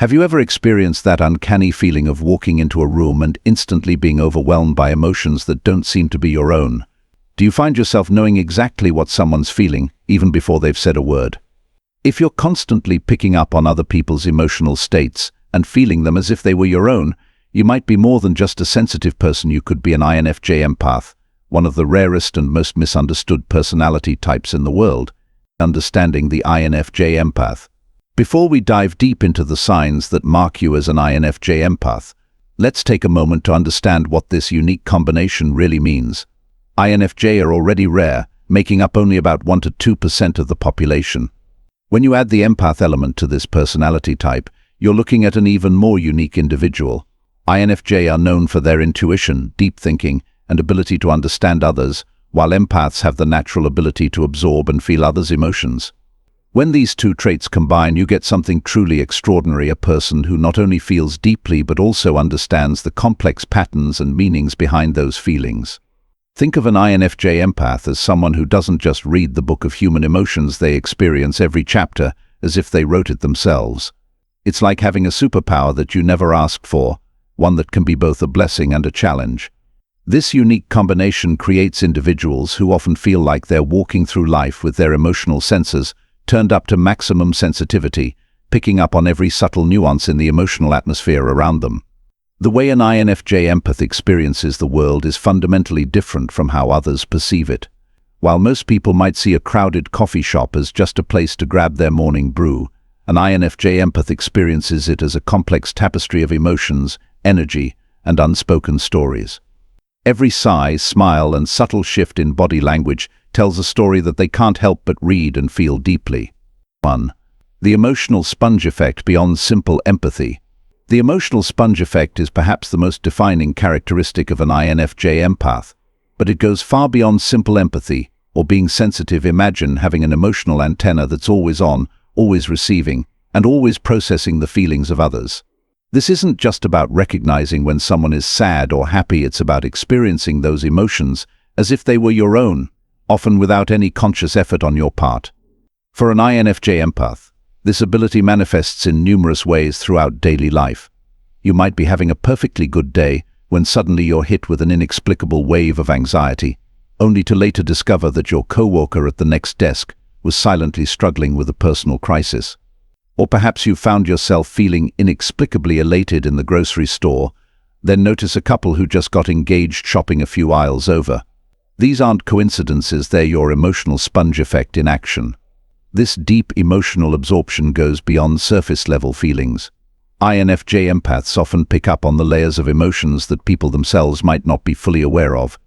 Have you ever experienced that uncanny feeling of walking into a room and instantly being overwhelmed by emotions that don't seem to be your own? Do you find yourself knowing exactly what someone's feeling, even before they've said a word? If you're constantly picking up on other people's emotional states and feeling them as if they were your own, you might be more than just a sensitive person. You could be an INFJ empath, one of the rarest and most misunderstood personality types in the world. Understanding the INFJ empath. Before we dive deep into the signs that mark you as an INFJ empath, let's take a moment to understand what this unique combination really means. INFJ are already rare, making up only about 1 to 2% of the population. When you add the empath element to this personality type, you're looking at an even more unique individual. INFJ are known for their intuition, deep thinking, and ability to understand others, while empaths have the natural ability to absorb and feel others' emotions. When these two traits combine, you get something truly extraordinary, a person who not only feels deeply but also understands the complex patterns and meanings behind those feelings. Think of an INFJ empath as someone who doesn't just read the book of human emotions, they experience every chapter as if they wrote it themselves. It's like having a superpower that you never asked for, one that can be both a blessing and a challenge. This unique combination creates individuals who often feel like they're walking through life with their emotional senses turned up to maximum sensitivity, picking up on every subtle nuance in the emotional atmosphere around them. The way an INFJ empath experiences the world is fundamentally different from how others perceive it. While most people might see a crowded coffee shop as just a place to grab their morning brew, an INFJ empath experiences it as a complex tapestry of emotions, energy, and unspoken stories. Every sigh, smile, and subtle shift in body language tells a story that they can't help but read and feel deeply. 1. The emotional sponge effect beyond simple empathy. The emotional sponge effect is perhaps the most defining characteristic of an INFJ empath, but it goes far beyond simple empathy or being sensitive. Imagine having an emotional antenna that's always on, always receiving, and always processing the feelings of others. This isn't just about recognizing when someone is sad or happy, it's about experiencing those emotions as if they were your own, often without any conscious effort on your part. For an INFJ empath, this ability manifests in numerous ways throughout daily life. You might be having a perfectly good day when suddenly you're hit with an inexplicable wave of anxiety, only to later discover that your coworker at the next desk was silently struggling with a personal crisis. Or perhaps you found yourself feeling inexplicably elated in the grocery store, then notice a couple who just got engaged shopping a few aisles over. These aren't coincidences, they're your emotional sponge effect in action. This deep emotional absorption goes beyond surface-level feelings. INFJ empaths often pick up on the layers of emotions that people themselves might not be fully aware of.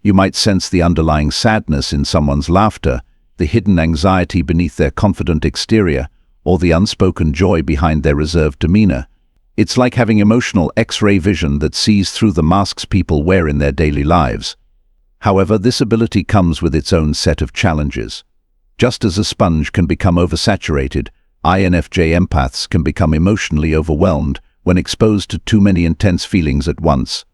You might sense the underlying sadness in someone's laughter, the hidden anxiety beneath their confident exterior, or the unspoken joy behind their reserved demeanor. It's like having emotional X-ray vision that sees through the masks people wear in their daily lives. However, this ability comes with its own set of challenges. Just as a sponge can become oversaturated, INFJ empaths can become emotionally overwhelmed when exposed to too many intense feelings at once.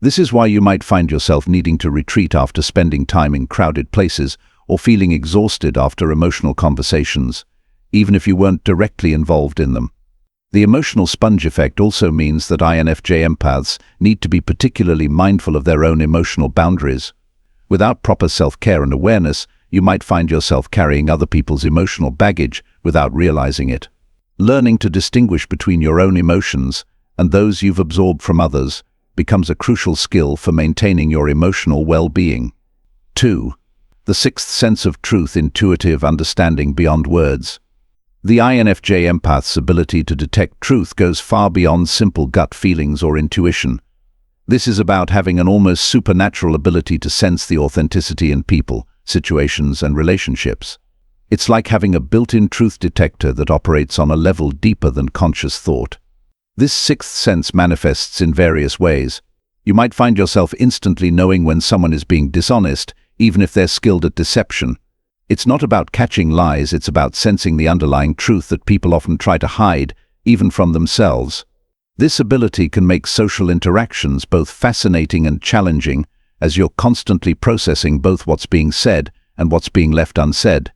This is why you might find yourself needing to retreat after spending time in crowded places or feeling exhausted after emotional conversations, even if you weren't directly involved in them. The emotional sponge effect also means that INFJ empaths need to be particularly mindful of their own emotional boundaries. Without proper self-care and awareness, you might find yourself carrying other people's emotional baggage without realizing it. Learning to distinguish between your own emotions and those you've absorbed from others becomes a crucial skill for maintaining your emotional well-being. 2. The sixth sense of truth, intuitive understanding beyond words. The INFJ empath's ability to detect truth goes far beyond simple gut feelings or intuition. This is about having an almost supernatural ability to sense the authenticity in people, situations, and relationships. It's like having a built-in truth detector that operates on a level deeper than conscious thought. This sixth sense manifests in various ways. You might find yourself instantly knowing when someone is being dishonest, even if they're skilled at deception. It's not about catching lies, it's about sensing the underlying truth that people often try to hide, even from themselves. This ability can make social interactions both fascinating and challenging, as you're constantly processing both what's being said and what's being left unsaid.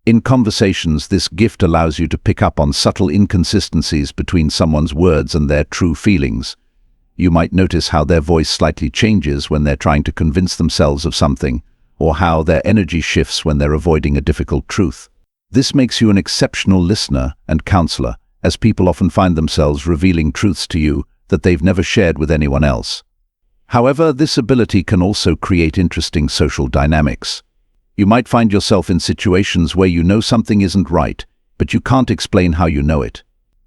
In conversations, this gift allows you to pick up on subtle inconsistencies between someone's words and their true feelings. You might notice how their voice slightly changes when they're trying to convince themselves of something, or how their energy shifts when they're avoiding a difficult truth. This makes you an exceptional listener and counselor, as people often find themselves revealing truths to you that they've never shared with anyone else. However, this ability can also create interesting social dynamics. You might find yourself in situations where you know something isn't right, but you can't explain how you know it.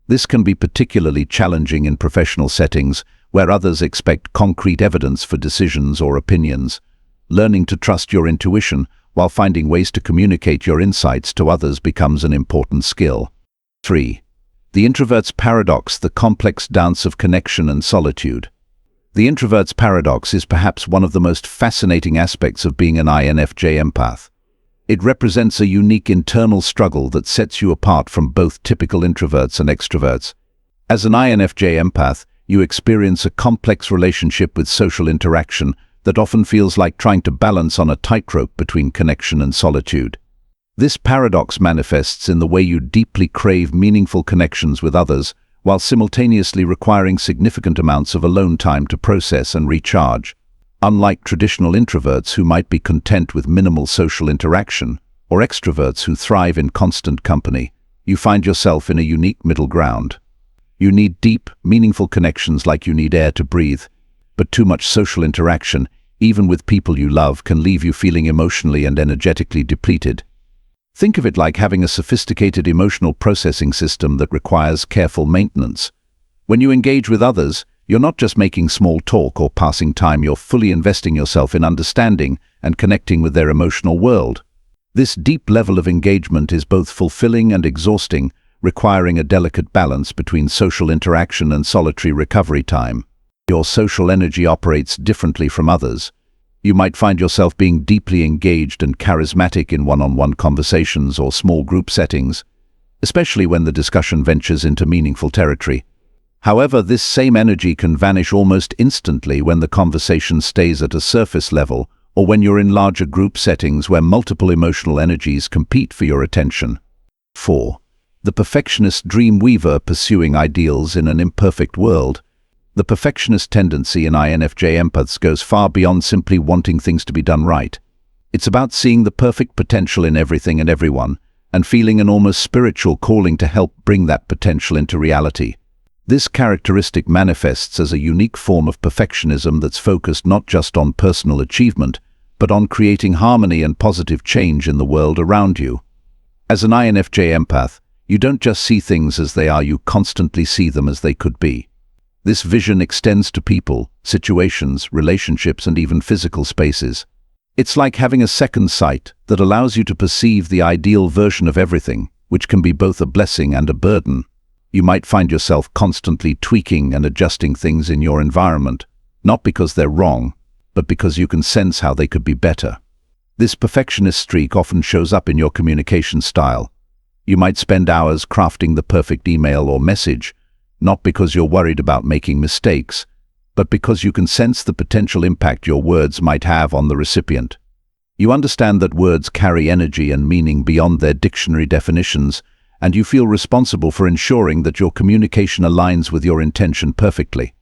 This can be particularly challenging in professional settings where others expect concrete evidence for decisions or opinions. Learning to trust your intuition while finding ways to communicate your insights to others becomes an important skill. 3. The introvert's paradox, the complex dance of connection and solitude. The introvert's paradox is perhaps one of the most fascinating aspects of being an INFJ empath. It represents a unique internal struggle that sets you apart from both typical introverts and extroverts. As an INFJ empath, you experience a complex relationship with social interaction that often feels like trying to balance on a tightrope between connection and solitude. This paradox manifests in the way you deeply crave meaningful connections with others, while simultaneously requiring significant amounts of alone time to process and recharge. Unlike traditional introverts who might be content with minimal social interaction, or extroverts who thrive in constant company, you find yourself in a unique middle ground. You need deep, meaningful connections like you need air to breathe, but too much social interaction, even with people you love, can leave you feeling emotionally and energetically depleted. Think of it like having a sophisticated emotional processing system that requires careful maintenance. When you engage with others, you're not just making small talk or passing time, you're fully investing yourself in understanding and connecting with their emotional world. This deep level of engagement is both fulfilling and exhausting, requiring a delicate balance between social interaction and solitary recovery time. Your social energy operates differently from others. You might find yourself being deeply engaged and charismatic in one-on-one conversations or small group settings, especially when the discussion ventures into meaningful territory. However, this same energy can vanish almost instantly when the conversation stays at a surface level or when you're in larger group settings where multiple emotional energies compete for your attention. 4. The perfectionist dream weaver pursuing ideals in an imperfect world. The perfectionist tendency in INFJ empaths goes far beyond simply wanting things to be done right. It's about seeing the perfect potential in everything and everyone, and feeling an almost spiritual calling to help bring that potential into reality. This characteristic manifests as a unique form of perfectionism that's focused not just on personal achievement, but on creating harmony and positive change in the world around you. As an INFJ empath, you don't just see things as they are, you constantly see them as they could be. This vision extends to people, situations, relationships, and even physical spaces. It's like having a second sight that allows you to perceive the ideal version of everything, which can be both a blessing and a burden. You might find yourself constantly tweaking and adjusting things in your environment, not because they're wrong, but because you can sense how they could be better. This perfectionist streak often shows up in your communication style. You might spend hours crafting the perfect email or message, not because you're worried about making mistakes, but because you can sense the potential impact your words might have on the recipient. You understand that words carry energy and meaning beyond their dictionary definitions, and you feel responsible for ensuring that your communication aligns with your intention perfectly.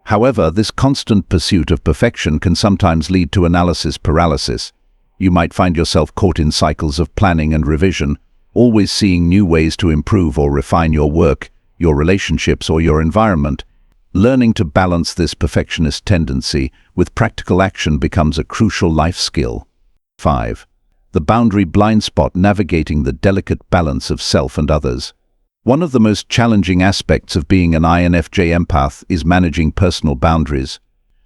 However, this constant pursuit of perfection can sometimes lead to analysis paralysis. You might find yourself caught in cycles of planning and revision, always seeing new ways to improve or refine your work, your relationships, or your environment. Learning to balance this perfectionist tendency with practical action becomes a crucial life skill. 5. The boundary blind spot, navigating the delicate balance of self and others. One of the most challenging aspects of being an INFJ empath is managing personal boundaries.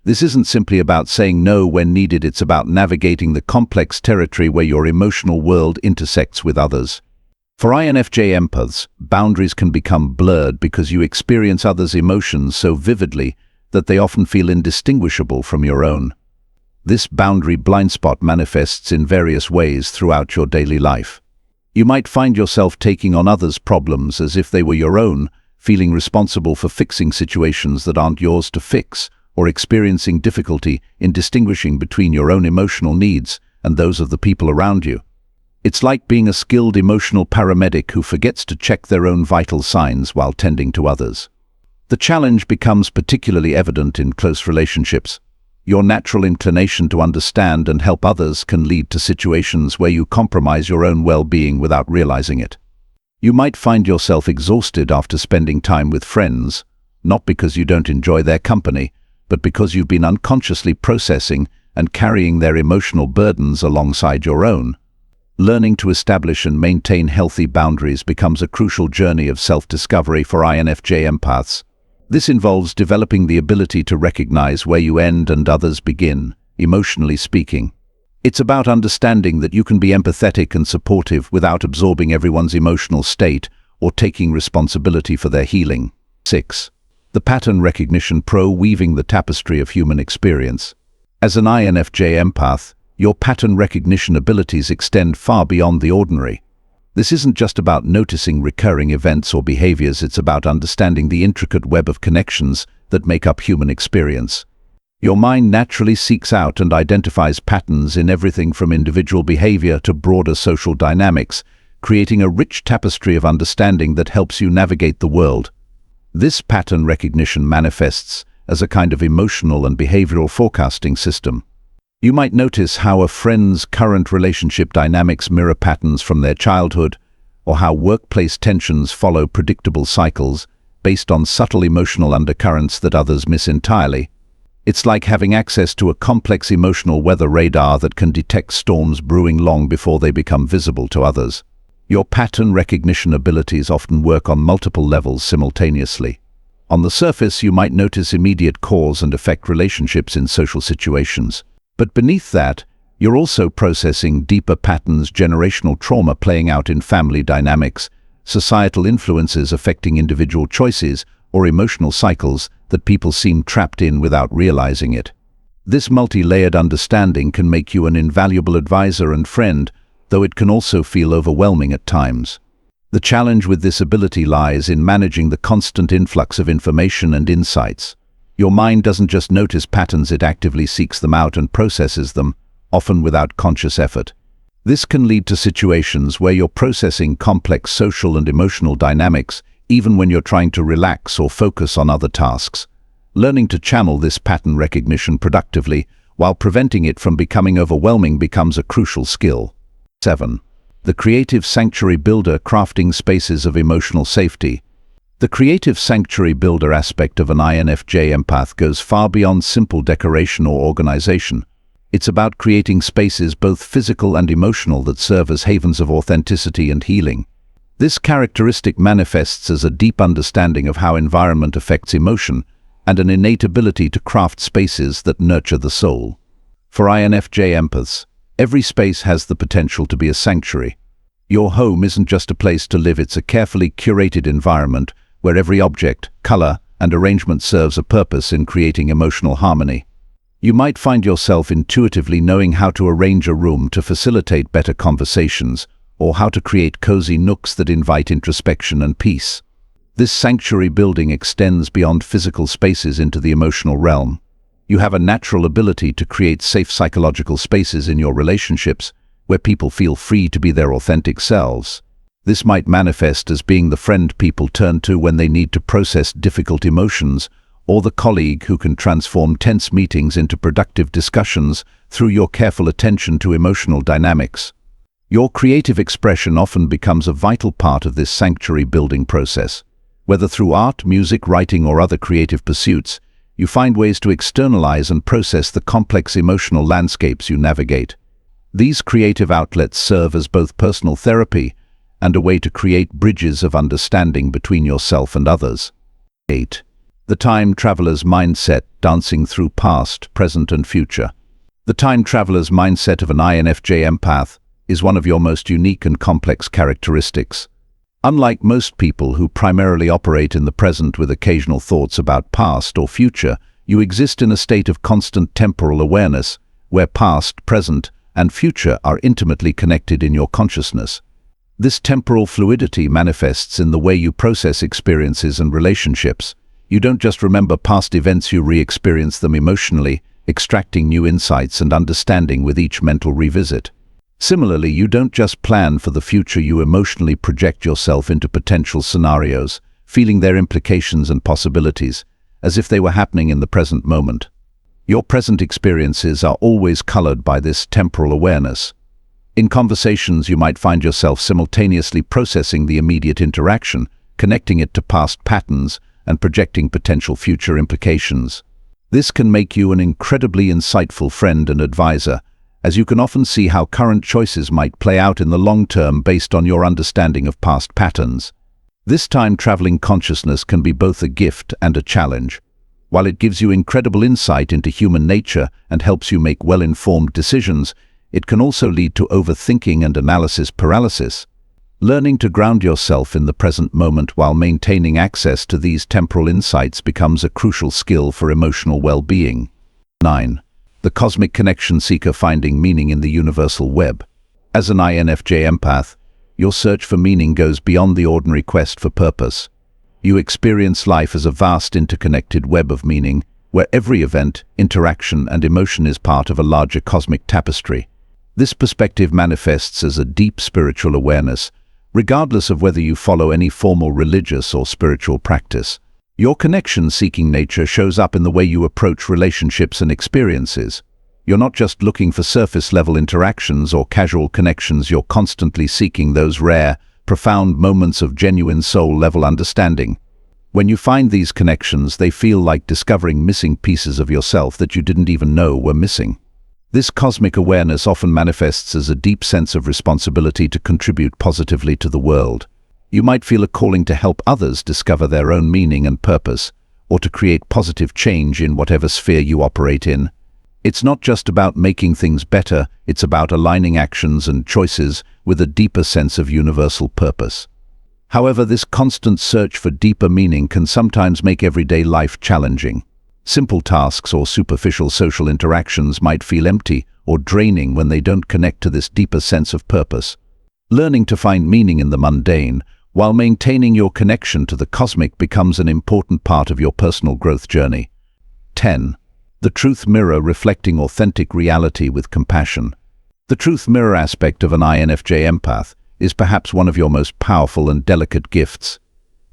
This isn't simply about saying no when needed, it's about navigating the complex territory where your emotional world intersects with others. For INFJ empaths, boundaries can become blurred because you experience others' emotions so vividly that they often feel indistinguishable from your own. This boundary blind spot manifests in various ways throughout your daily life. You might find yourself taking on others' problems as if they were your own, feeling responsible for fixing situations that aren't yours to fix, or experiencing difficulty in distinguishing between your own emotional needs and those of the people around you. It's like being a skilled emotional paramedic who forgets to check their own vital signs while tending to others. The challenge becomes particularly evident in close relationships. Your natural inclination to understand and help others can lead to situations where you compromise your own well-being without realizing it. You might find yourself exhausted after spending time with friends, not because you don't enjoy their company, but because you've been unconsciously processing and carrying their emotional burdens alongside your own. Learning to establish and maintain healthy boundaries becomes a crucial journey of self-discovery for INFJ empaths. This involves developing the ability to recognize where you end and others begin, emotionally speaking. It's about understanding that you can be empathetic and supportive without absorbing everyone's emotional state or taking responsibility for their healing. 6. The pattern recognition pro, weaving the tapestry of human experience. As an INFJ empath, your pattern recognition abilities extend far beyond the ordinary. This isn't just about noticing recurring events or behaviors, it's about understanding the intricate web of connections that make up human experience. Your mind naturally seeks out and identifies patterns in everything from individual behavior to broader social dynamics, creating a rich tapestry of understanding that helps you navigate the world. This pattern recognition manifests as a kind of emotional and behavioral forecasting system. You might notice how a friend's current relationship dynamics mirror patterns from their childhood, or how workplace tensions follow predictable cycles based on subtle emotional undercurrents that others miss entirely. It's like having access to a complex emotional weather radar that can detect storms brewing long before they become visible to others. Your pattern recognition abilities often work on multiple levels simultaneously. On the surface, you might notice immediate cause and effect relationships in social situations. But beneath that, you're also processing deeper patterns, generational trauma playing out in family dynamics, societal influences affecting individual choices, or emotional cycles that people seem trapped in without realizing it. This multi-layered understanding can make you an invaluable advisor and friend, though it can also feel overwhelming at times. The challenge with this ability lies in managing the constant influx of information and insights. Your mind doesn't just notice patterns, it actively seeks them out and processes them, often without conscious effort. This can lead to situations where you're processing complex social and emotional dynamics, even when you're trying to relax or focus on other tasks. Learning to channel this pattern recognition productively while preventing it from becoming overwhelming becomes a crucial skill. 7. The creative sanctuary builder, crafting spaces of emotional safety. The creative sanctuary builder aspect of an INFJ empath goes far beyond simple decoration or organization. It's about creating spaces, both physical and emotional, that serve as havens of authenticity and healing. This characteristic manifests as a deep understanding of how environment affects emotion and an innate ability to craft spaces that nurture the soul. For INFJ empaths, every space has the potential to be a sanctuary. Your home isn't just a place to live, it's a carefully curated environment where every object, color, and arrangement serves a purpose in creating emotional harmony. You might find yourself intuitively knowing how to arrange a room to facilitate better conversations, or how to create cozy nooks that invite introspection and peace. This sanctuary building extends beyond physical spaces into the emotional realm. You have a natural ability to create safe psychological spaces in your relationships, where people feel free to be their authentic selves. This might manifest as being the friend people turn to when they need to process difficult emotions, or the colleague who can transform tense meetings into productive discussions through your careful attention to emotional dynamics. Your creative expression often becomes a vital part of this sanctuary building process. Whether through art, music, writing, or other creative pursuits, you find ways to externalize and process the complex emotional landscapes you navigate. These creative outlets serve as both personal therapy and a way to create bridges of understanding between yourself and others. 8. The time traveler's mindset, dancing through past, present, and future. The time traveler's mindset of an INFJ empath is one of your most unique and complex characteristics. Unlike most people who primarily operate in the present with occasional thoughts about past or future, you exist in a state of constant temporal awareness, where past, present, and future are intimately connected in your consciousness. This temporal fluidity manifests in the way you process experiences and relationships. You don't just remember past events, you re-experience them emotionally, extracting new insights and understanding with each mental revisit. Similarly, you don't just plan for the future, you emotionally project yourself into potential scenarios, feeling their implications and possibilities, as if they were happening in the present moment. Your present experiences are always colored by this temporal awareness. In conversations, you might find yourself simultaneously processing the immediate interaction, connecting it to past patterns, and projecting potential future implications. This can make you an incredibly insightful friend and advisor, as you can often see how current choices might play out in the long term based on your understanding of past patterns. This time-traveling consciousness can be both a gift and a challenge. While it gives you incredible insight into human nature and helps you make well-informed decisions, it can also lead to overthinking and analysis paralysis. Learning to ground yourself in the present moment while maintaining access to these temporal insights becomes a crucial skill for emotional well-being. 9. The cosmic connection seeker finding meaning in the universal web. As an INFJ empath, your search for meaning goes beyond the ordinary quest for purpose. You experience life as a vast interconnected web of meaning, where every event, interaction, and emotion is part of a larger cosmic tapestry. This perspective manifests as a deep spiritual awareness, regardless of whether you follow any formal religious or spiritual practice. Your connection-seeking nature shows up in the way you approach relationships and experiences. You're not just looking for surface-level interactions or casual connections, you're constantly seeking those rare, profound moments of genuine soul-level understanding. When you find these connections, they feel like discovering missing pieces of yourself that you didn't even know were missing. This cosmic awareness often manifests as a deep sense of responsibility to contribute positively to the world. You might feel a calling to help others discover their own meaning and purpose, or to create positive change in whatever sphere you operate in. It's not just about making things better, it's about aligning actions and choices with a deeper sense of universal purpose. However, this constant search for deeper meaning can sometimes make everyday life challenging. Simple tasks or superficial social interactions might feel empty or draining when they don't connect to this deeper sense of purpose. Learning to find meaning in the mundane, while maintaining your connection to the cosmic, becomes an important part of your personal growth journey. 10. The truth mirror reflecting authentic reality with compassion. The truth mirror aspect of an INFJ empath is perhaps one of your most powerful and delicate gifts.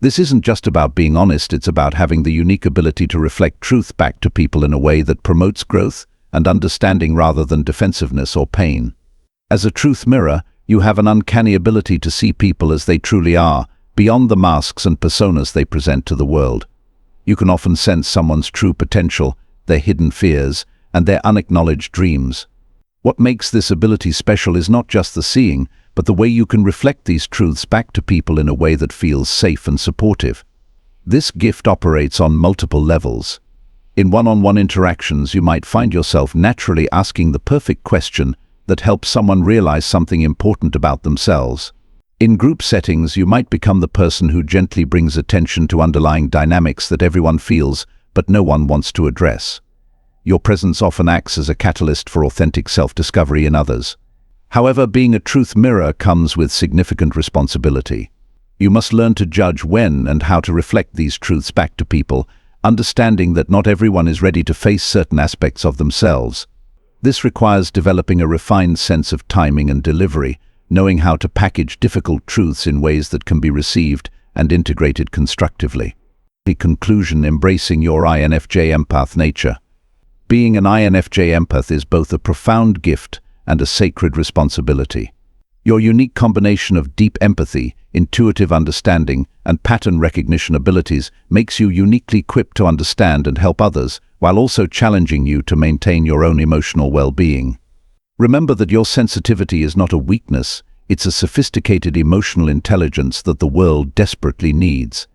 This isn't just about being honest, it's about having the unique ability to reflect truth back to people in a way that promotes growth and understanding rather than defensiveness or pain. As a truth mirror, you have an uncanny ability to see people as they truly are, beyond the masks and personas they present to the world. You can often sense someone's true potential, their hidden fears, and their unacknowledged dreams. What makes this ability special is not just the seeing, but the way you can reflect these truths back to people in a way that feels safe and supportive. This gift operates on multiple levels. In one-on-one interactions, you might find yourself naturally asking the perfect question that helps someone realize something important about themselves. In group settings, you might become the person who gently brings attention to underlying dynamics that everyone feels but no one wants to address. Your presence often acts as a catalyst for authentic self-discovery in others. However, being a truth mirror comes with significant responsibility. You must learn to judge when and how to reflect these truths back to people, understanding that not everyone is ready to face certain aspects of themselves. This requires developing a refined sense of timing and delivery, knowing how to package difficult truths in ways that can be received and integrated constructively. The conclusion: embracing your INFJ empath nature. Being an INFJ empath is both a profound gift and a sacred responsibility. Your unique combination of deep empathy, intuitive understanding, and pattern recognition abilities makes you uniquely equipped to understand and help others, while also challenging you to maintain your own emotional well-being. Remember that your sensitivity is not a weakness, it's a sophisticated emotional intelligence that the world desperately needs.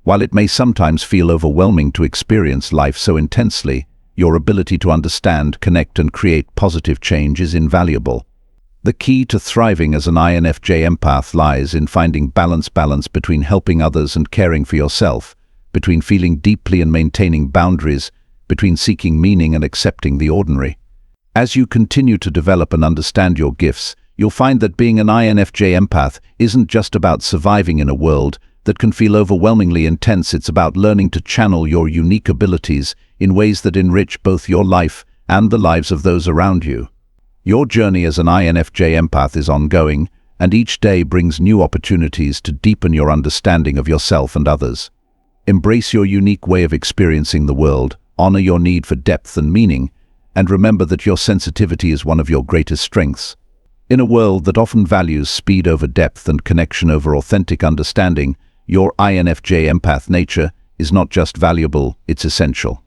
While it may sometimes feel overwhelming to experience life so intensely, your ability to understand, connect, and create positive change is invaluable. The key to thriving as an INFJ empath lies in finding balance between helping others and caring for yourself, between feeling deeply and maintaining boundaries, between seeking meaning and accepting the ordinary. As you continue to develop and understand your gifts, you'll find that being an INFJ empath isn't just about surviving in a world that can feel overwhelmingly intense. It's about learning to channel your unique abilities in ways that enrich both your life and the lives of those around you. Your journey as an INFJ empath is ongoing, and each day brings new opportunities to deepen your understanding of yourself and others. Embrace your unique way of experiencing the world, honor your need for depth and meaning, and remember that your sensitivity is one of your greatest strengths. In a world that often values speed over depth and connection over authentic understanding, your INFJ empath nature is not just valuable, it's essential.